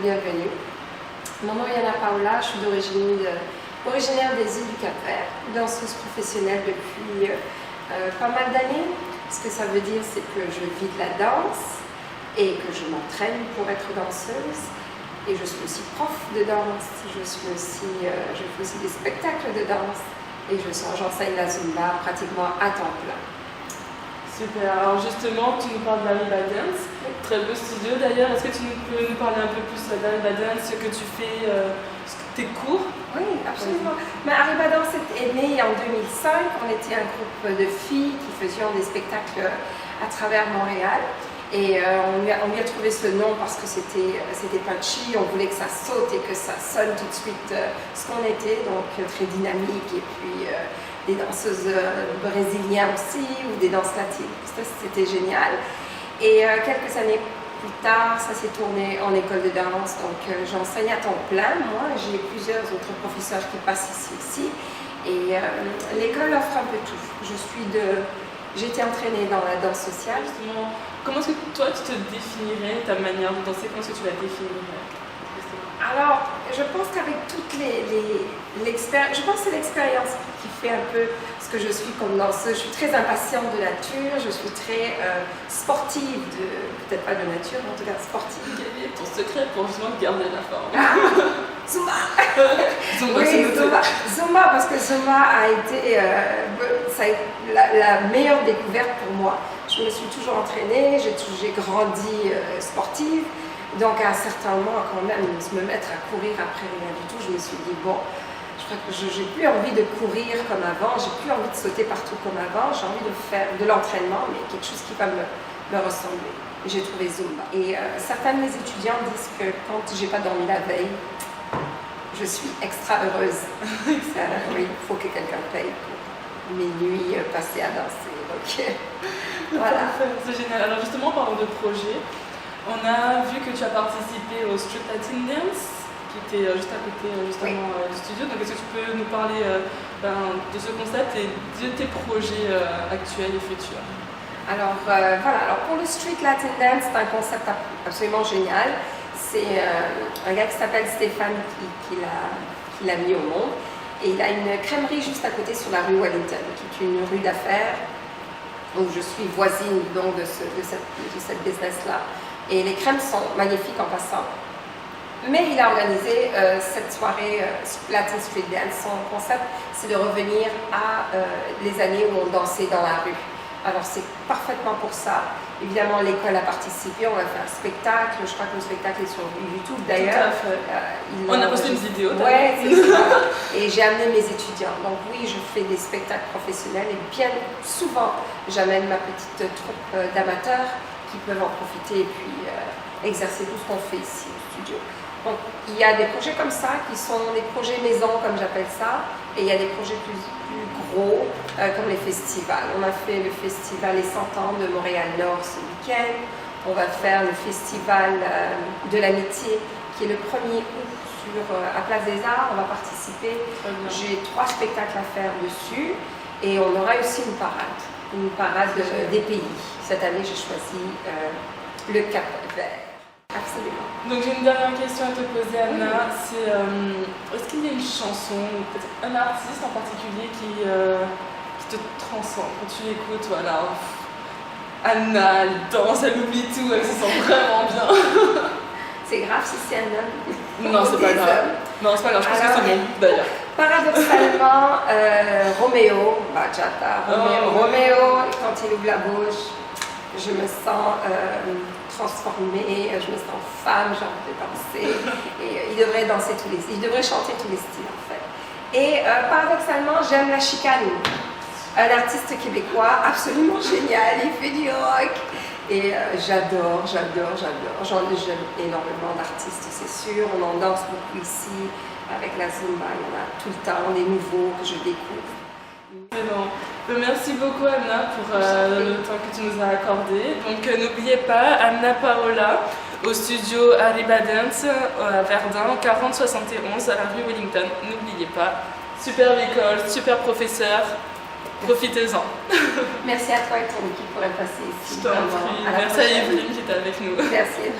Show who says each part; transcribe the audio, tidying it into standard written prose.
Speaker 1: Bienvenue. Mon nom est Yana Paola, je suis originaire des îles du Cap-Vert, danseuse professionnelle depuis pas mal d'années. Ce que ça veut dire, c'est que je vis de la danse et que je m'entraîne pour être danseuse. Et je suis aussi prof de danse, je fais aussi des spectacles de danse et j'enseigne la Zumba pratiquement à temps plein.
Speaker 2: Super, alors justement, tu nous parles d'Ariba Dance, très beau studio d'ailleurs. Est-ce que tu peux nous parler un peu plus d'Ariba Dance, ce que tu fais, tes cours?
Speaker 1: Oui, absolument. Mais Ariba Dance est née en 2005. On était un groupe de filles qui faisions des spectacles à travers Montréal. Et on lui a trouvé ce nom parce que c'était punchy, on voulait que ça saute et que ça sonne tout de suite ce qu'on était, donc très dynamique. Et puis des danseuses brésiliennes aussi, ou des danses latines. C'était génial. Et quelques années plus tard, ça s'est tourné en école de danse, donc j'enseigne à temps plein. Moi, j'ai plusieurs autres professeurs qui passent ici aussi. Et l'école offre un peu tout. J'ai été entraînée dans la danse sociale.
Speaker 2: Justement, comment est-ce que toi, tu te définirais, ta manière de danser, comment est-ce que tu la définirais?
Speaker 1: Alors, je pense qu'avec toutes l'expérience, je pense que c'est l'expérience qui fait un peu ce que je suis comme danseuse. Je suis très impatiente de nature, je suis très sportive, peut-être pas de nature, mais en tout cas sportive.
Speaker 2: Quel est ton secret pour justement garder la forme?
Speaker 1: Zumba.
Speaker 2: Zumba,
Speaker 1: oui, Zumba, parce que Zumba a été la meilleure découverte pour moi. Je me suis toujours entraînée, j'ai grandi sportive. Donc à un certain moment, quand même, me mettre à courir après rien du tout, je me suis dit, bon, je crois que j'ai plus envie de courir comme avant, j'ai plus envie de sauter partout comme avant, j'ai envie de faire de l'entraînement, mais quelque chose qui va me ressembler. J'ai trouvé Zumba. Et certains de mes étudiants disent que quand j'ai pas dormi la veille, je suis extra heureuse. Oui, il faut que quelqu'un paye pour mes nuits passées à danser. Donc voilà.
Speaker 2: C'est génial. Alors justement, parlons de projet. On a vu que tu as participé au Street Latin Dance, qui était juste à côté justement du studio. Donc est-ce que tu peux nous parler de ce concept et de tes projets actuels et futurs?
Speaker 1: Alors voilà, pour le Street Latin Dance, c'est un concept absolument génial. C'est un gars qui s'appelle Stéphane qui l'a mis au monde. Et il a une crèmerie juste à côté sur la rue Wellington, qui est une rue d'affaires où je suis voisine donc, de cette business-là. Et les crèmes sont magnifiques en passant. Mais il a organisé cette soirée Latin Street Dance. Son concept, c'est de revenir à les années où on dansait dans la rue. Alors c'est parfaitement pour ça. Évidemment, l'école a participé, on a fait un spectacle. Je crois que le spectacle est sur YouTube d'ailleurs.
Speaker 2: On a posté une vidéo.
Speaker 1: Ouais, c'est ça. Et j'ai amené mes étudiants. Donc oui, je fais des spectacles professionnels et bien souvent, j'amène ma petite troupe d'amateurs qui peuvent en profiter et puis exercer tout ce qu'on fait ici au studio. Donc il y a des projets comme ça qui sont des projets maison comme j'appelle ça, et il y a des projets plus gros comme les festivals. On a fait le festival Les 100 ans de Montréal-Nord ce week-end. On va faire le festival de l'amitié qui est le 1er août à Place des Arts. On va participer. J'ai 3 spectacles à faire dessus et on aura aussi une parade des pays. Cette année, j'ai choisi le Cap-Vert. Absolument.
Speaker 2: Donc j'ai une dernière question à te poser, Anna. C'est est-ce qu'il y a une chanson ou peut-être un artiste en particulier qui te transcende quand tu l'écoutes? Voilà, Anna, elle danse, elle oublie tout, elle se sent vraiment bien.
Speaker 1: C'est grave si c'est un homme.
Speaker 2: Non, c'est pas grave. Non, c'est pas grave, je pense que c'est bon d'ailleurs.
Speaker 1: Paradoxalement, Roméo, Bachata, Roméo, quand il ouvre la bouche, je me sens transformée, je me sens femme, j'ai envie de danser. Et il devrait chanter tous les styles en fait. Et paradoxalement, j'aime la chicane. Un artiste québécois absolument génial, il fait du rock. Et j'adore. J'aime énormément d'artistes, c'est sûr. On en danse beaucoup ici. Avec la Zumba, il y en a tout le temps, des nouveaux que je découvre.
Speaker 2: Excellent. Merci beaucoup Anna pour le temps que tu nous as accordé. Donc n'oubliez pas, Anna Paola au studio Arriba Dance à Verdun, 4071 à la rue Wellington. N'oubliez pas, superbe école, super professeur, profitez-en.
Speaker 1: Merci à toi et ton équipe pour être passé ici.
Speaker 2: Je t'en prie. Merci à Evelyne qui était avec nous.
Speaker 1: Merci.